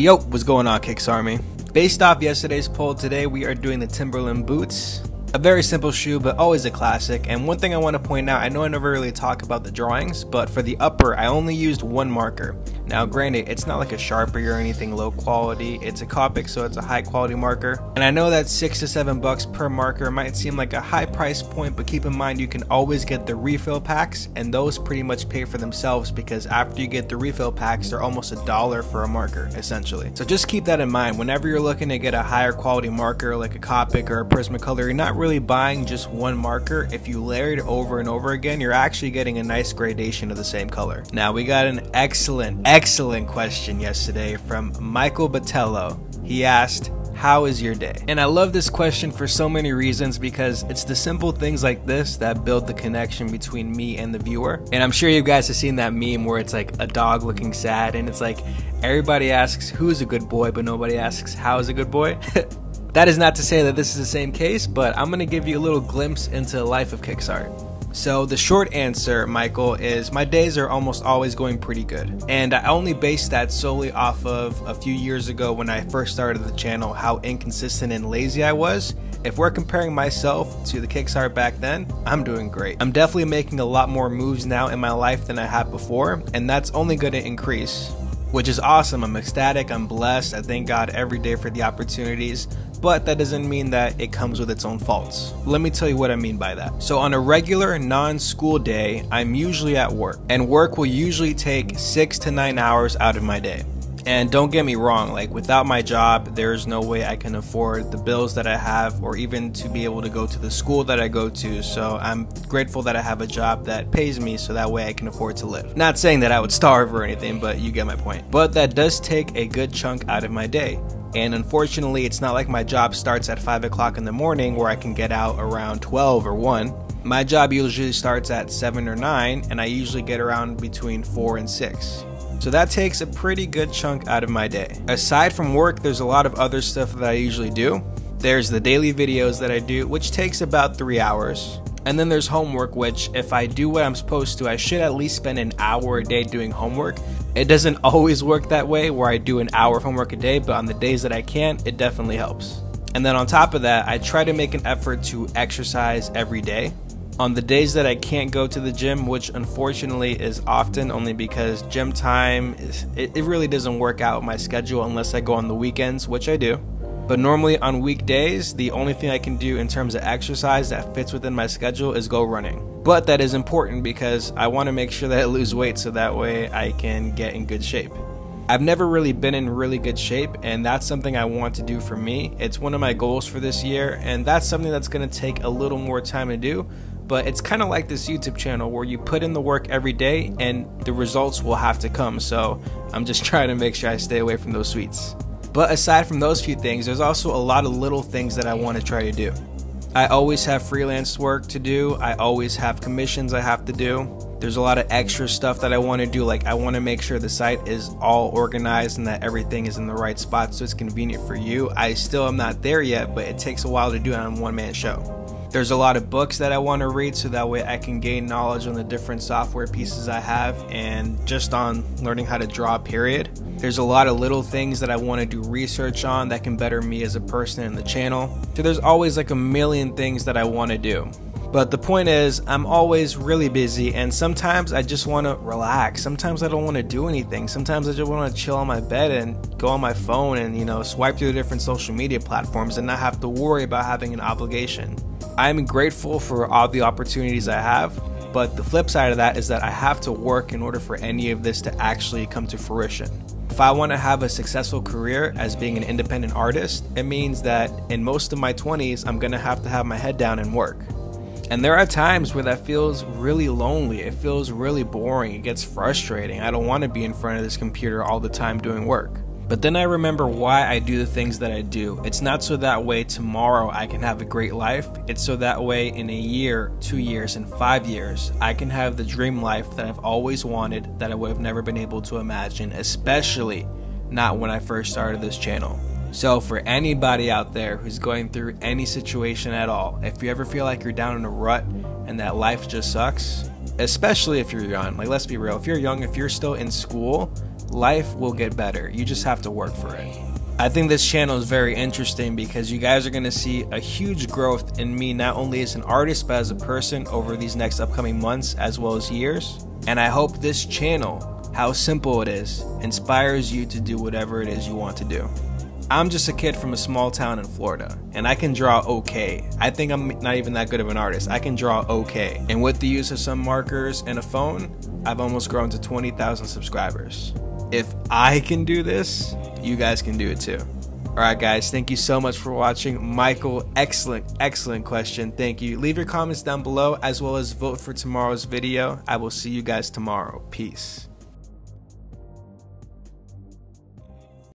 Yo, what's going on, Kicks Army? Based off yesterday's poll, today we are doing the Timberland boots. A very simple shoe, but always a classic. And one thing I want to point out, I know I never really talk about the drawings, but for the upper, I only used one marker. Now granted, it's not like a Sharpie or anything low quality, it's a Copic, so it's a high quality marker. And I know that $6 to $7 per marker might seem like a high price point, but keep in mind you can always get the refill packs, and those pretty much pay for themselves because after you get the refill packs, they're almost $1 for a marker, essentially. So just keep that in mind. Whenever you're looking to get a higher quality marker like a Copic or a Prismacolor, you're not really buying just one marker. If you layer it over and over again, you're actually getting a nice gradation of the same color. Now we got an excellent question yesterday from Michael Batello. He asked, how is your day? And I love this question for so many reasons, because it's the simple things like this that build the connection between me and the viewer. And I'm sure you guys have seen that meme where it's like a dog looking sad, and it's like everybody asks who's a good boy, but nobody asks how is a good boy. That is not to say that this is the same case, but I'm going to give you a little glimpse into the life of Kicksart. So the short answer, Michael, is my days are almost always going pretty good. And I only base that solely off of a few years ago when I first started the channel, how inconsistent and lazy I was. If we're comparing myself to the Kicksart back then, I'm doing great. I'm definitely making a lot more moves now in my life than I have before, and that's only going to increase, which is awesome. I'm ecstatic, I'm blessed, I thank God every day for the opportunities, but that doesn't mean that it comes with its own faults. Let me tell you what I mean by that. So on a regular non-school day, I'm usually at work, and work will usually take 6 to 9 hours out of my day. And don't get me wrong, like without my job, there's no way I can afford the bills that I have or even to be able to go to the school that I go to. So I'm grateful that I have a job that pays me so that way I can afford to live. Not saying that I would starve or anything, but you get my point. But that does take a good chunk out of my day. And unfortunately, it's not like my job starts at 5 o'clock in the morning where I can get out around 12 or 1. My job usually starts at 7 or 9, and I usually get around between 4 and 6. So that takes a pretty good chunk out of my day. Aside from work, there's a lot of other stuff that I usually do. There's the daily videos that I do, which takes about 3 hours. And then there's homework, which if I do what I'm supposed to, I should at least spend an hour a day doing homework. It doesn't always work that way where I do an hour of homework a day, but on the days that I can, it definitely helps. And then on top of that, I try to make an effort to exercise every day. On the days that I can't go to the gym, which unfortunately is often only because gym time, it really doesn't work out my schedule unless I go on the weekends, which I do. But normally on weekdays, the only thing I can do in terms of exercise that fits within my schedule is go running. But that is important because I want to make sure that I lose weight so that way I can get in good shape. I've never really been in really good shape, and that's something I want to do for me. It's one of my goals for this year, and that's something that's going to take a little more time to do. But it's kind of like this YouTube channel where you put in the work every day and the results will have to come. So I'm just trying to make sure I stay away from those sweets. But aside from those few things, there's also a lot of little things that I want to try to do. I always have freelance work to do. I always have commissions I have to do. There's a lot of extra stuff that I want to do. Like I want to make sure the site is all organized and that everything is in the right spot so it's convenient for you. I still am not there yet, but it takes a while to do it on a one-man show. There's a lot of books that I want to read so that way I can gain knowledge on the different software pieces I have and just on learning how to draw, period. There's a lot of little things that I want to do research on that can better me as a person in the channel. So there's always like a million things that I want to do. But the point is, I'm always really busy, and sometimes I just want to relax. Sometimes I don't want to do anything. Sometimes I just want to chill on my bed and go on my phone and, swipe through the different social media platforms and not have to worry about having an obligation. I'm grateful for all the opportunities I have, but the flip side of that is that I have to work in order for any of this to actually come to fruition. If I want to have a successful career as being an independent artist, it means that in most of my 20s, I'm going to have my head down and work. And there are times where that feels really lonely. It feels really boring. It gets frustrating. I don't want to be in front of this computer all the time doing work. But then I remember why I do the things that I do. It's not so that way tomorrow I can have a great life. It's so that way in a year, 2 years, and 5 years, I can have the dream life that I've always wanted that I would have never been able to imagine, especially not when I first started this channel. So for anybody out there who's going through any situation at all, if you ever feel like you're down in a rut and that life just sucks, especially if you're young, like let's be real, if you're young, if you're still in school, life will get better. You just have to work for it. I think this channel is very interesting because you guys are going to see a huge growth in me, not only as an artist, but as a person over these next upcoming months as well as years. And I hope this channel, how simple it is, inspires you to do whatever it is you want to do. I'm just a kid from a small town in Florida, and I can draw okay. I think I'm not even that good of an artist. I can draw okay. And with the use of some markers and a phone, I've almost grown to 20,000 subscribers. If I can do this, you guys can do it too. Alright guys, thank you so much for watching. Michael, excellent question. Thank you. Leave your comments down below as well as vote for tomorrow's video. I will see you guys tomorrow. Peace.